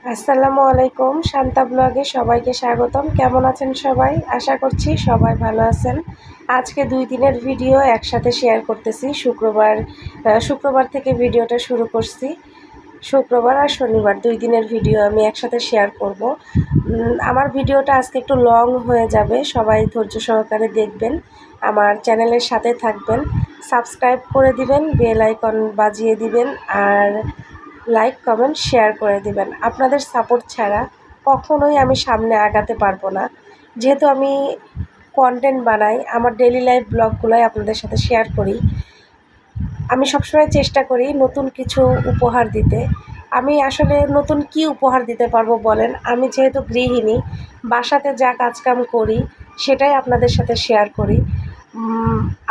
আসসালামু আলাইকুম। শান্তা ব্লগে সবাইকে স্বাগতম। কেমন আছেন সবাই? আশা করছি সবাই ভালো আছেন। আজকে 2 দিনের ভিডিও একসাথে শেয়ার করতেছি। শুক্রবার থেকে ভিডিওটা শুরু করছি। শুক্রবার আর শনিবার 2 দিনের ভিডিও আমি একসাথে শেয়ার করব। আমার ভিডিওটা আজকে একটু লং হয়ে যাবে। সবাই ধৈর্য সহকারে দেখবেন। আমার চ্যানেলের সাথে থাকবেন। সাবস্ক্রাইব করে দিবেন, বেল আইকন বাজিয়ে দিবেন আর লাইক কমেন্ট শেয়ার করে দিবেন। আপনাদের সাপোর্ট ছাড়া কখনোই আমি সামনে আগাতে পারবো না। যেহেতু আমি কন্টেন্ট বানাই, আমার ডেইলি লাইফ ব্লগগুলোই আপনাদের সাথে শেয়ার করি। আমি সবসময় চেষ্টা করি নতুন কিছু উপহার দিতে। আমি আসলে নতুন কি উপহার দিতে পারবো বলেন? আমি যেহেতু গৃহিণী, বাসাতে যা কাজকাম করি সেটাই আপনাদের সাথে শেয়ার করি।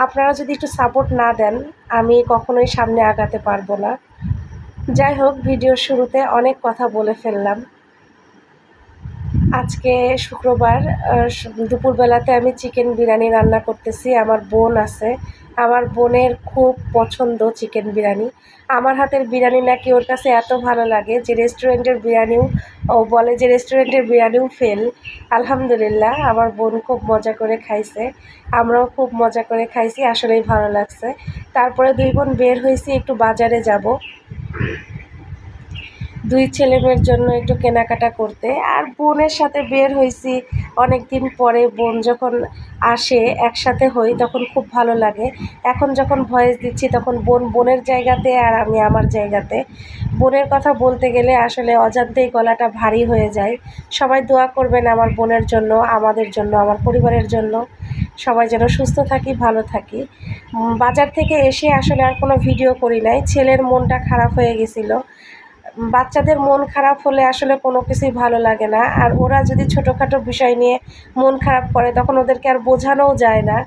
আপনারা যদি একটু সাপোর্ট না দেন, আমি কখনোই সামনে আগাতে পারবো না। যাই হোক, ভিডিওর শুরুতে অনেক কথা বলে ফেললাম। আজকে শুক্রবার, দুপুরবেলাতে আমি চিকেন বিরিয়ানি রান্না করতেছি। আমার বোন আছে, আমার বোনের খুব পছন্দ চিকেন বিরিয়ানি। আমার হাতের বিরিয়ানি নাকি ওর কাছে এত ভালো লাগে যে ও বলে যে রেস্টুরেন্টের বিরিয়ানিও ফেল। আলহামদুলিল্লাহ, আমার বোন খুব মজা করে খাইছে, আমরাও খুব মজা করে খাইছি, আসলেই ভালো লাগছে। তারপরে 2 বোন বের হয়েছি একটু বাজারে যাব, 2 ছেলেমেয়ের জন্য একটু কেনাকাটা করতে। আর বোনের সাথে বের হয়েছি অনেক দিন পরে। বোন যখন আসে একসাথে হই তখন খুব ভালো লাগে। এখন যখন ভয়েস দিচ্ছি তখন বোন বোনের জায়গাতে আর আমি আমার জায়গাতে। বোনের কথা বলতে গেলে আসলে অজান্তেই গলাটা ভারী হয়ে যায়। সবাই দোয়া করবেন আমার বোনের জন্য, আমাদের জন্য, আমার পরিবারের জন্য। সবাই যেন সুস্থ থাকি, ভালো থাকি। বাজার থেকে এসে আসলে আর কোনো ভিডিও করি নাই। ছেলের মনটা খারাপ হয়ে গেছিলো। বাচ্চাদের মন খারাপ হলে আসলে কোনো কিছুই ভালো লাগে না। আর ওরা যদি ছোটোখাটো বিষয় নিয়ে মন খারাপ করে তখন ওদেরকে আর বোঝানোও যায় না।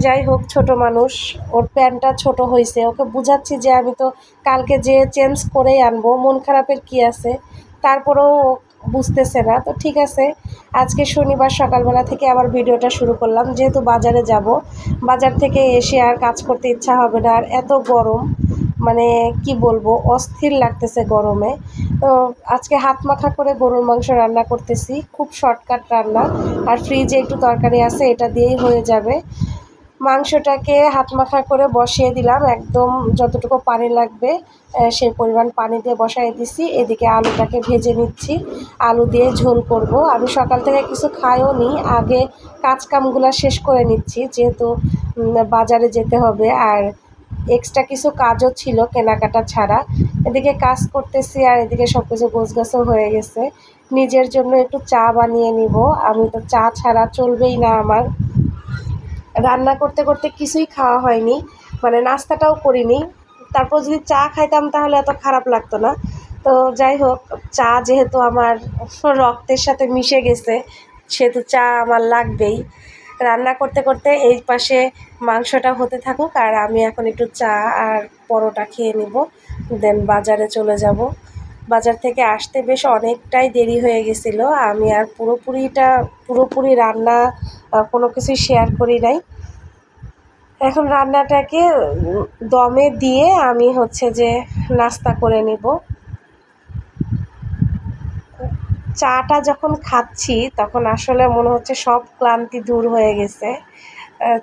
যাই হোক, ছোট মানুষ, ওর প্যান্টটা ছোট হয়েছে, ওকে বুঝাচ্ছি যে আমি তো কালকে যেয়ে চেঞ্জ করেই আনবো, মন খারাপের কী আছে। তারপরেও বুঝতেছে না। তো ঠিক আছে, আজকে শনিবার সকালবেলা থেকে আবার ভিডিওটা শুরু করলাম। যেহেতু বাজারে যাব, বাজার থেকে এসে আর কাজ করতে ইচ্ছা হবে না। আর এত গরম, মানে কি বলবো, অস্থির লাগতেছে গরমে। তো আজকে হাত মাখা করে গরুর মাংস রান্না করতেছি, খুব শর্টকাট রান্না। আর ফ্রিজে একটু তরকারি আছে, এটা দিয়েই হয়ে যাবে। মাংসটাকে হাত মাখা করে বসিয়ে দিলাম, একদম যতটুকু পানি লাগবে সেই পরিমাণ পানি দিয়ে বসাই দিছি। এদিকে আলুটাকে ভেজে নিচ্ছি, আলু দিয়ে ঝোল করব। আমি সকাল থেকে কিছু খাইও নি, আগে কাজকামগুলো শেষ করে নিচ্ছি, যেহেতু বাজারে যেতে হবে। আর এক্সট্রা কিছু কাজও ছিল কেনাকাটা ছাড়া। এদিকে কাজ করতেছি আর এদিকে সব কিছু গোছগাছও হয়ে গেছে। নিজের জন্য একটু চা বানিয়ে নিব, আমি তো চা ছাড়া চলবেই না আমার। রান্না করতে করতে কিছুই খাওয়া হয়নি, মানে নাস্তাটাও করিনি। তারপর যদি চা খাইতাম তাহলে এত খারাপ লাগতো না। তো যাই হোক, চা যেহেতু আমার রক্তের সাথে মিশে গেছে, সেহেতু চা আমার লাগবেই। রান্না করতে করতে এই পাশে মাংসটা হতে থাকুক, আর আমি এখন একটু চা আর পরোটা খেয়ে নিব, দেন বাজারে চলে যাব। বাজার থেকে আসতে বেশ অনেকটাই দেরি হয়ে গেছিলো। আমি আর পুরোপুরি রান্না কোনো কিছুই শেয়ার করি নাই। এখন রান্নাটাকে দমে দিয়ে আমি হচ্ছে যে নাস্তা করে নিব। চাটা যখন খাচ্ছি তখন আসলে মনে হচ্ছে সব ক্লান্তি দূর হয়ে গেছে।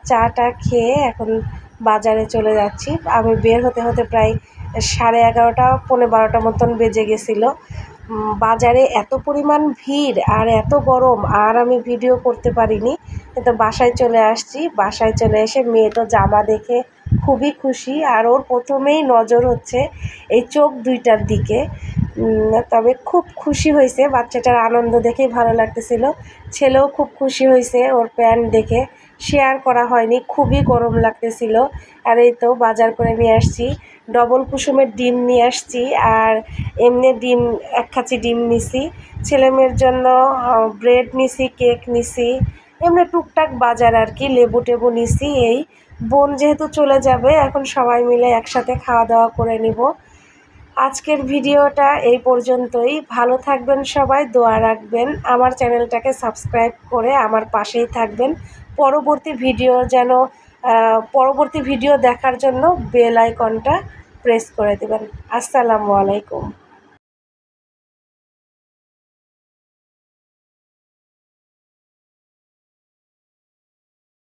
চাটা খেয়ে এখন বাজারে চলে যাচ্ছি। আমি বের হতে হতে প্রায় 11:30 পৌনে 12টা মতন বেজে গেছিলো। বাজারে এত পরিমাণ ভিড় আর এত গরম, আর আমি ভিডিও করতে পারিনি। কিন্তু বাসায় চলে আসছি। বাসায় চলে এসে মেয়ে তো জামা দেখে খুবই খুশি, আর ওর প্রথমেই নজর হচ্ছে এই চোখ দুইটার দিকে। তবে খুব খুশি হয়েছে, বাচ্চাটার আনন্দ দেখেই ভালো লাগতেছিল। ছেলেও খুব খুশি হয়েছে ওর প্যান্ট দেখে। শেয়ার করা হয়নি, খুবই গরম লাগতেছিল। আর এই তো বাজার করে নিয়ে আসছি, ডবল কুসুমের ডিম নিয়ে আসছি, আর এমনি ডিম 1 কাঁচি ডিম নিছি। ছেলেমেয়ের জন্য ব্রেড নিছি, কেক নিছি, এমনি টুকটাক বাজার আর কি, লেবু টেবু নিছি। এই বোন যেহেতু চলে যাবে, এখন সবাই মিলে একসাথে খাওয়া দাওয়া করে নিব। আজকের ভিডিওটা এই পর্যন্তই। ভালো থাকবেন সবাই, দোয়া রাখবেন, আমার চ্যানেলটাকে সাবস্ক্রাইব করে আমার পাশেই থাকবেন। পরবর্তী ভিডিও দেখার জন্য বেল আইকনটা প্রেস করে দেবেন। আসসালামু আলাইকুম।